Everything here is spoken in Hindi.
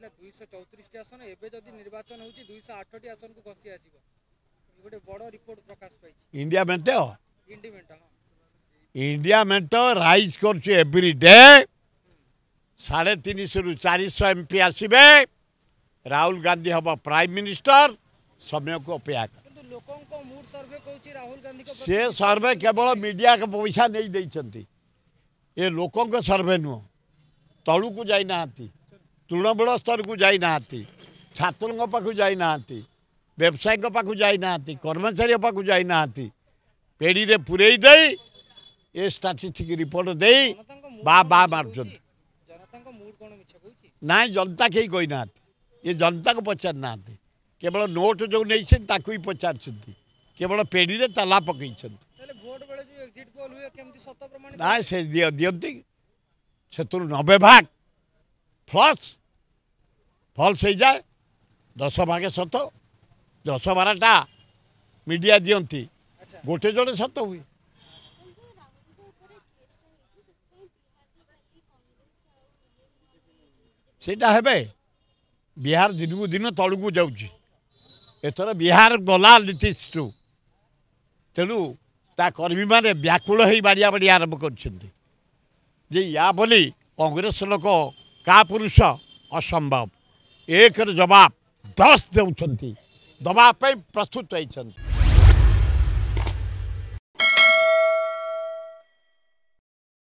था 234 आसन एबे जदि निर्वाचन होची 208 आसन को घसी आसीबो गोटे बड़ रिपोर्ट प्रकाश पाई इंडिया में तो इंडिमेंट इंडिया में तो राइज कर एवरी डे 350 रु 400 MP आसबे राहुल गांधी हम प्राइम मिनिस्टर समय को अपेक्षा कर मूड सर्वे कहूची राहुल गांधी को से सर्वे केवल मीडिया के पैसा नहीं देइछंती ये लोकों को सर्वे नुह तलू को जाई नाहांती तृणमूल स्तर को जाई नाहांती छात्रों पाखु जाई नाहांती व्यवसायी पाखु जाई नाहांती कर्मचारी पाखु जाई नाहांती पेड़ी रे पुरेई देई ए स्टैटिस्टिक रिपोर्ट देई बा मारछन जनता को मूड कोन मिछ कहूची ना जनता कहीं कोई नाहांती ये जनता को पचार नाहांती केवल नोट जो नहीं ताकू ही पचार केवल पेड़ी रे ताला पकईछन भोट बेले जो एग्जिट पोल हुए केमती सत प्रमाणित ना से दियंती से 90 भाग फल्स हो जाए 10 भागे सत 10-12टा मीडिया दियंती गोटे जड़े सत हुए सेटा हेबे बिहार दिन को दिन तलू को जाऊँगी एथर बिहार गला नीतीश टू तेणु ता कर्मी मैंने व्याकुल हो बाड़िया बाड़ी आरंभ कर या बोली कांग्रेस लोक का पुरुष असंभव एक जवाब 10 देउछंती दबा प्रस्तुत होइछंती।